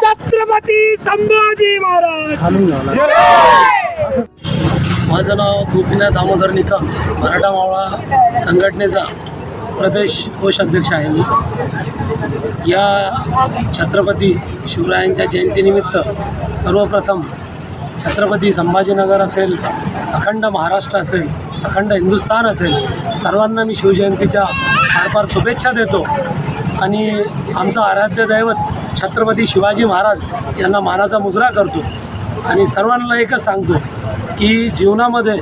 छत्रपती संभाजी महाराज। माझं नाव गोपीनाथ दामोदर निकम, मराठा मावळा संघटनेचा प्रदेश कोषाध्यक्ष आहे मी। या छत्रपती शिवरायांच्या जयंतीनिमित्त सर्वप्रथम छत्रपती संभाजीनगर असेल, अखंड महाराष्ट्र असेल, अखंड हिंदुस्थान असेल, सर्वांना मी शिवजयंतीच्या फार फार शुभेच्छा देतो। आणि आमचं आराध्य दैवत छत्रपती शिवाजी महाराज यांना मानाचा मुजरा करतो आणि सर्वांना एकच सांगतो की जीवनामध्ये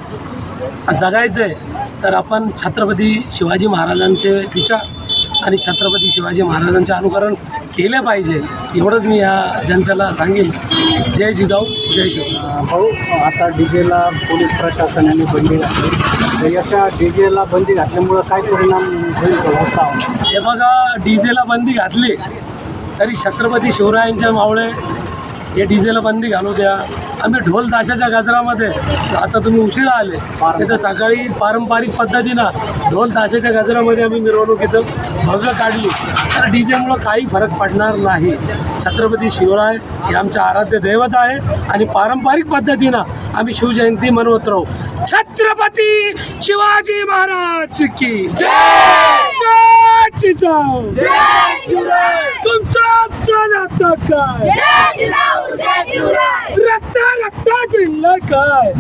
जगायचं आहे तर आपण छत्रपती शिवाजी महाराजांचे विचार आणि छत्रपती शिवाजी महाराजांचे अनुकरण केले पाहिजे, एवढंच मी या जनतेला सांगेन। जय जिजाऊ, जय शिवराय। भाऊ, आता डीजेला पोलीस प्रशासनाने बंदी घातली, तर याच्या डीजेला बंदी घातल्यामुळं काय परिणाम होईल होता? हे बघा, डीजेला बंदी घातली तरी छत्रपती शिवरायांच्या मावळे हे डीजेला बंदी घालू द्या। आम्ही ढोल ताशाच्या गजरामध्ये, आता तुम्ही उशिरा आले तिथं सकाळी पारंपरिक पद्धतीनं ढोल ताशाच्या गजरामध्ये आम्ही मिरवणूक इथं भव्य काढली, तर डीजेमुळं काही फरक पडणार नाही। छत्रपती शिवराय हे आमचे आराध्य दैवत आहे आणि पारंपरिक पद्धतीनं आम्ही शिवजयंती मनवत राहू। छत्रपती शिवाजी महाराज की जय। तुमचं रक्त रक्त दिलं काय?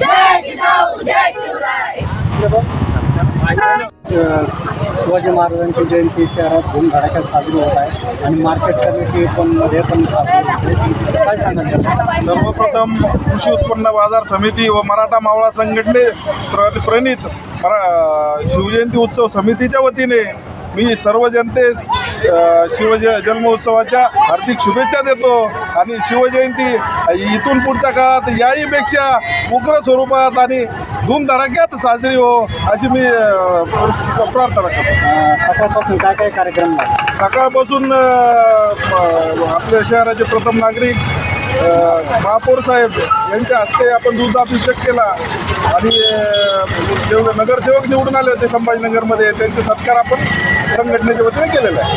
शिवाजी महाराजांची जयंती शहरात धूमधडाक्यात साजरी होत आहे आणि मार्केट कमिटी पण मध्ये पण साजरी होते, काय सांगाल? सर्वप्रथम कृषी उत्पन्न बाजार समिती व मराठा मावळा संघटने प्रणित शिवजयंती उत्सव समितीच्या वतीने मी सर्व जनतेस जन्मोत्सवाच्या हार्दिक शुभेच्छा देतो आणि शिवजयंती इथून पुढच्या काळात याहीपेक्षा उग्र स्वरूपात आणि धूमधडाक्यात साजरी हो अशी मी प्रार्थना करतो। सकाळपासून काय काय कार्यक्रम झाले? सकाळपासून आपल्या शहराचे प्रथम नागरिक महापौर साहेब यांच्या हस्ते आपण दूध अभिषेक केला आणि जेवढे नगरसेवक निवडून आले होते संभाजीनगरमध्ये त्यांचे सत्कार आपण संघटनेच्या वतीने केलेला आहे।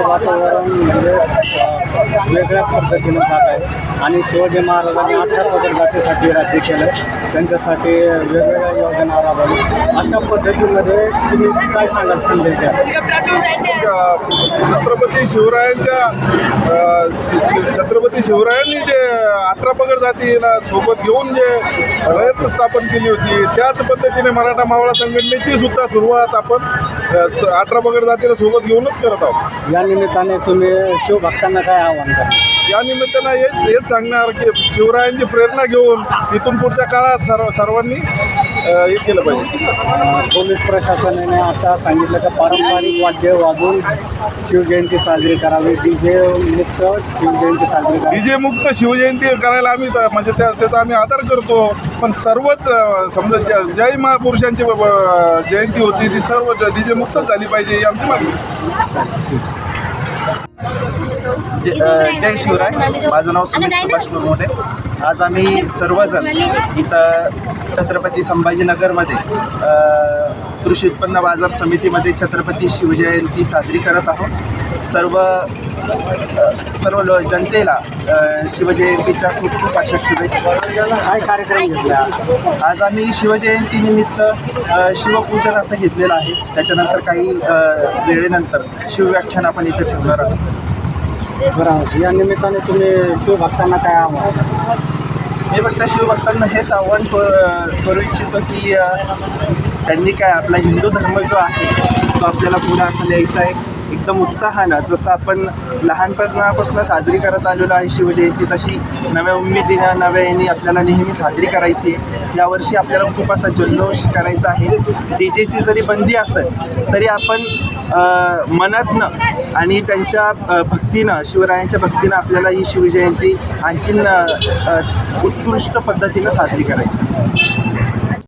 वातावरण म्हणजे वेगळ्या पद्धतीनं जात आहे आणि शिवाजी महाराजांनी 18 पगडगाठीसाठी राज्य केलं, त्यांच्यासाठी वेगवेगळ्या योजना राबवल्या, अशा पद्धतीमध्ये तुम्ही काय सांगाल संदेश द्या? छत्रपती शिवरायांनी जे 18 पगड जातीला सोबत घेऊन जे रयत स्थापन केली होती, त्याच पद्धतीने मराठा मावळा संघटनेची सुद्धा सुरुवात आपण 18 पगड जातीला सोबत घेऊनच करत आहोत। या निमित्ताने तुम्ही शिवभक्तांना काय आव्हान करा? या निमित्तानं हेच सांगणार की शिवरायांची प्रेरणा घेऊन इथून पुढच्या काळात सर्वांनी हे केलं पाहिजे। पोलीस प्रशासनाने आता सांगितलं की पारंपरिक वाद्य वाजवून शिवजयंती साजरी करावी, डीजे मुक्त शिवजयंती साजरी करावी। डीजे मुक्त शिवजयंती करायला आम्ही म्हणजे त्याचा आम्ही आदर करतो, पण सर्वच समजा ज्याही महापुरुषांची जयंती होती ती सर्व डीजे मुक्त झाली पाहिजे ही आमची मागणी। जय शिवराय, माझं नाव सुमित सुभाष मुरमोटे। आज आम्ही सर्वजण इथं छत्रपती संभाजीनगरमध्ये कृषी उत्पन्न बाजार समितीमध्ये छत्रपती शिवजयंती साजरी करत आहोत। सर्व जनतेला शिवजयंतीच्या खूप खूप अशा शुभेच्छा। काय कार्यक्रम घेतला आज आम्ही शिवजयंतीनिमित्त शिवपूजन असं घेतलेलं आहे, त्याच्यानंतर काही वेळेनंतर शिवव्याख्यान आपण इथे ठेवणार आहोत। बरं, या निमित्ताने तुम्ही शिवभक्तांना काय आव्हान? मी फक्त शिवभक्तांना हेच आव्हान करू इच्छितो की त्यांनी काय आपला हिंदू धर्म जो आहे तो आपल्याला पुढे असं न्यायचा आहे एकदम उत्साहानं, जसं आपण लहानपणापासून साजरी करत आलेलो आहे शिवजयंती, तशी नव्या उमेदीनं नव्या याने आपल्याला नेहमी साजरी करायची आहे. यावर्षी आपल्याला खूप असा जल्लोष करायचा आहे. डीजेची जरी बंदी असेल तरी आपण मनातनं आणि त्यांच्या भक्तीनं, शिवरायांच्या भक्तीनं आपल्याला ही शिवजयंती आणखीन उत्कृष्ट पद्धतीनं साजरी करायची.